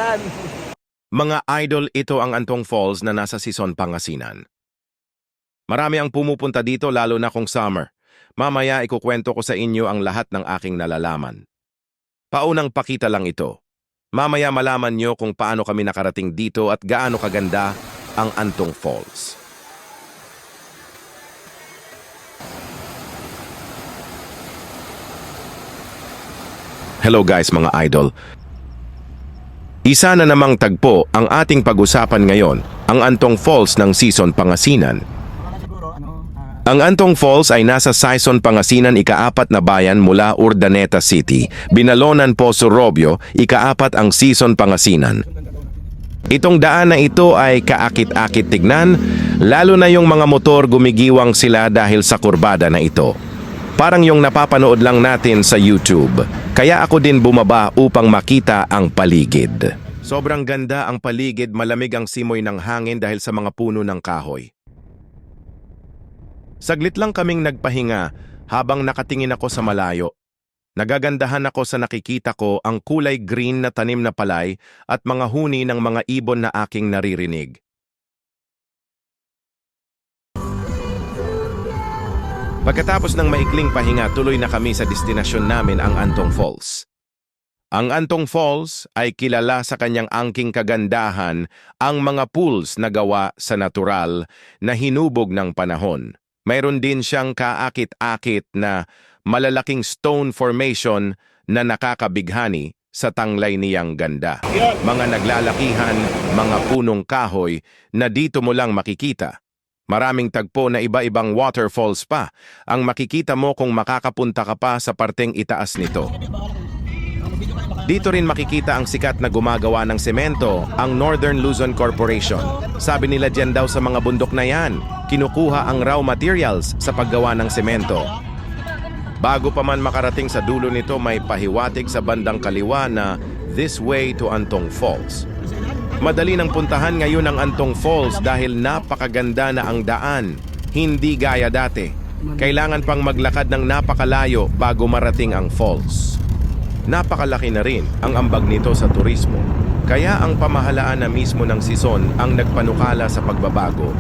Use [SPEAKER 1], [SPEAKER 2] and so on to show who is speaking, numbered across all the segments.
[SPEAKER 1] yan.
[SPEAKER 2] Mga idol, ito ang Antong Falls na nasa Sison, Pangasinan. Marami ang pumupunta dito lalo na kung summer. Mamaya ikukwento ko sa inyo ang lahat ng aking nalalaman. Paunang pakita lang ito. Mamaya malaman nyo kung paano kami nakarating dito at gaano kaganda ang Antong Falls. Hello guys mga idol. Isa na namang tagpo ang ating pag-usapan ngayon, ang Antong Falls ng Sison, Pangasinan. Ang Antong Falls ay nasa Sison, Pangasinan, ika-4 na bayan mula Urdaneta City, Binalonan, Poso Robio, ika-4 ang Sison, Pangasinan. Itong daan na ito ay kaakit-akit tignan, lalo na yung mga motor gumigiwang sila dahil sa kurbada na ito. Parang yung napapanood lang natin sa YouTube. Kaya ako din bumaba upang makita ang paligid. Sobrang ganda ang paligid, malamig ang simoy ng hangin dahil sa mga puno ng kahoy. Saglit lang kaming nagpahinga habang nakatingin ako sa malayo. Nagagandahan ako sa nakikita ko ang kulay green na tanim na palay at mga huni ng mga ibon na aking naririnig. Pagkatapos ng maikling pahinga, tuloy na kami sa destinasyon namin, ang Antong Falls. Ang Antong Falls ay kilala sa kanyang angking kagandahan, ang mga pools na gawa sa natural na hinubog ng panahon. Mayroon din siyang kaakit-akit na malalaking stone formation na nakakabighani sa tanglay niyang ganda. Mga naglalakihan, mga punong kahoy na dito mo lang makikita. Maraming tagpo na iba-ibang waterfalls pa ang makikita mo kung makakapunta ka pa sa parteng itaas nito. Dito rin makikita ang sikat na gumagawa ng semento, ang Northern Luzon Corporation. Sabi nila dyan daw sa mga bundok na yan, kinukuha ang raw materials sa paggawa ng semento. Bago pa man makarating sa dulo nito, may pahiwatig sa bandang kaliwa na this way to Antong Falls. Madali nang puntahan ngayon ang Antong Falls dahil napakaganda na ang daan, hindi gaya dati. Kailangan pang maglakad ng napakalayo bago marating ang falls. Napakalaki na rin ang ambag nito sa turismo. Kaya ang pamahalaan na mismo ng Sison ang nagpanukala sa pagbabago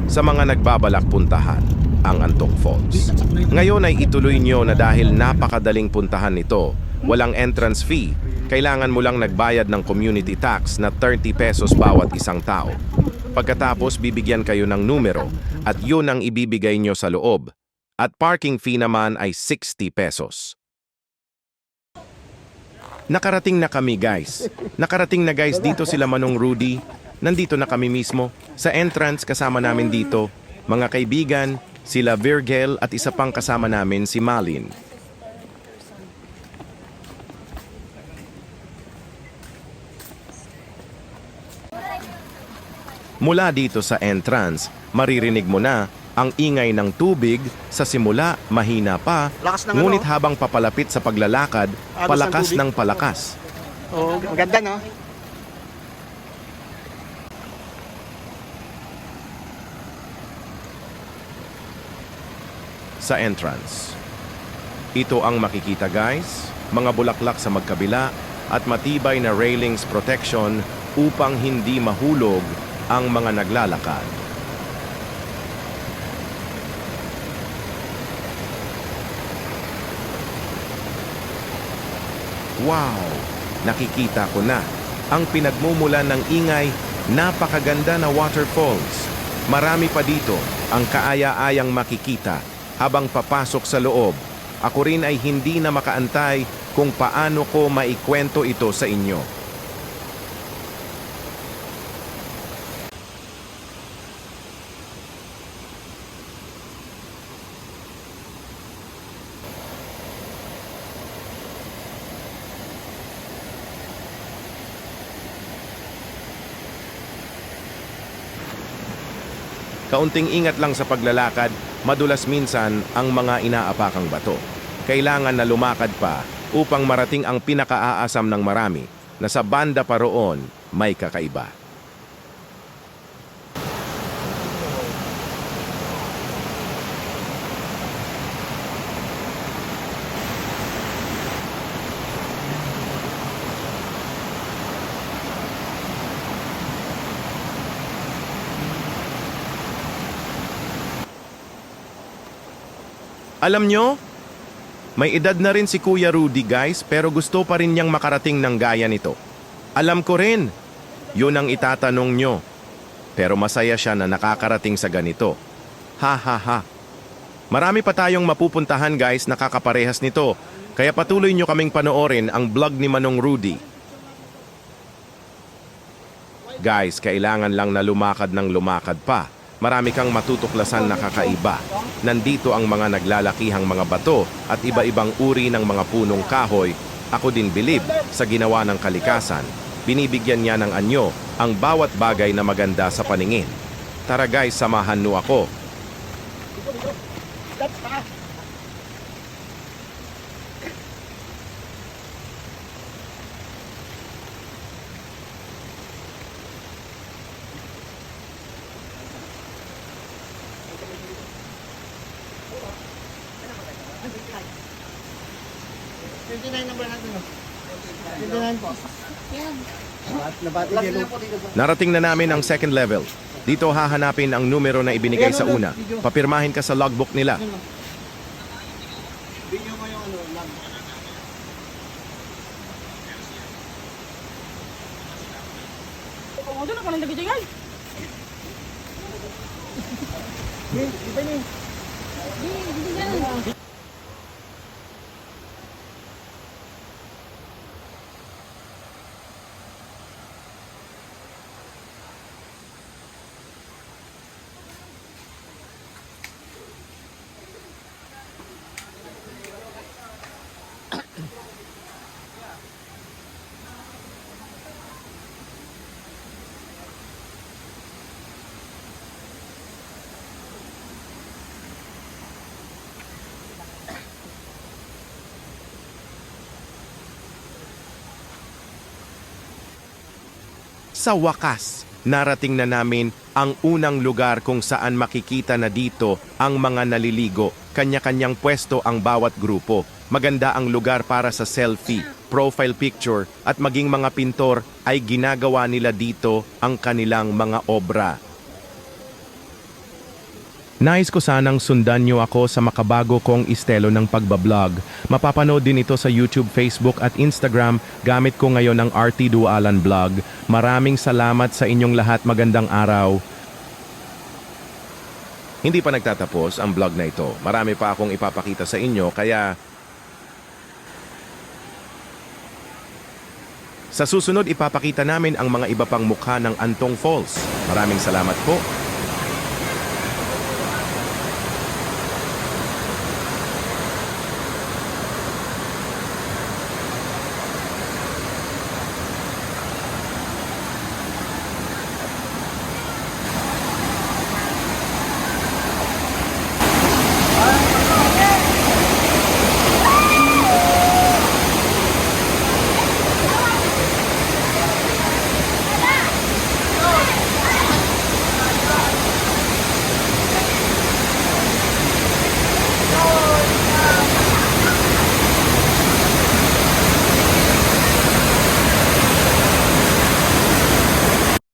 [SPEAKER 2] sa mga nagbabalak puntahan ang Antong Falls. Ngayon ay ituloy nyo na dahil napakadaling puntahan nito, walang entrance fee, kailangan mo lang nagbayad ng community tax na 30 pesos bawat isang tao. Pagkatapos bibigyan kayo ng numero at yun ang ibibigay nyo sa loob. At parking fee naman ay 60 pesos. Nakarating na kami guys. Nakarating na guys, dito sila Manong Rudy. Nandito na kami mismo. Sa entrance kasama namin dito, mga kaibigan, sila Virgil at isa pang kasama namin si Malin. Mula dito sa entrance, maririnig mo na ang ingay ng tubig. Sa simula, mahina pa, ngunit habang papalapit sa paglalakad, palakas ng palakas.
[SPEAKER 1] Oh, maganda no?
[SPEAKER 2] Sa entrance. Ito ang makikita guys, mga bulaklak sa magkabila at matibay na railings protection upang hindi mahulog ang mga naglalakad. Wow! Nakikita ko na ang pinagmumulan ng ingay, napakaganda na waterfalls. Marami pa dito ang kaaya-ayang makikita habang papasok sa loob. Ako rin ay hindi na makaantay kung paano ko maikwento ito sa inyo. Kaunting ingat lang sa paglalakad, madulas minsan ang mga inaapakang bato. Kailangan na lumakad pa upang marating ang pinakaaasam ng marami na sa banda pa roon may kakaiba. Alam nyo, may edad na rin si Kuya Rudy guys pero gusto pa rin niyang makarating ng gaya nito. Alam ko rin, yun ang itatanong nyo. Pero masaya siya na nakakarating sa ganito. Ha ha ha. Marami pa tayong mapupuntahan guys na kakaparehas nito. Kaya patuloy nyo kaming panoorin ang vlog ni Manong Rudy. Guys, kailangan lang na lumakad ng lumakad pa. Marami kang matutuklasan na kakaiba. Nandito ang mga naglalakihang mga bato at iba-ibang uri ng mga punong kahoy. Ako din bilib sa ginawa ng kalikasan. Binibigyan niya ng anyo ang bawat bagay na maganda sa paningin. Tara guys, samahan niyo ako.
[SPEAKER 1] Number natin. 29 po.
[SPEAKER 2] Narating na namin ang second level. Dito hahanapin ang numero na ibinigay sa una. Papirmahin ka sa logbook nila.
[SPEAKER 1] Video mo yung log.
[SPEAKER 3] Oh, doon ako lang lagi dyan.
[SPEAKER 1] Iba ni.
[SPEAKER 2] Sa wakas, narating na namin ang unang lugar kung saan makikita na dito ang mga naliligo. Kanya-kanyang pwesto ang bawat grupo. Maganda ang lugar para sa selfie, profile picture at maging mga pintor ay ginagawa nila dito ang kanilang mga obra. Nais ko sanang sundan nyo ako sa makabago kong estilo ng pagbablog. Mapapanood din ito sa YouTube, Facebook at Instagram gamit ko ngayon ang RT Dualan Vlog. Maraming salamat sa inyong lahat. Magandang araw. Hindi pa nagtatapos ang vlog na ito. Marami pa akong ipapakita sa inyo kaya sa susunod ipapakita namin ang mga iba pang mukha ng Antong Falls. Maraming salamat po.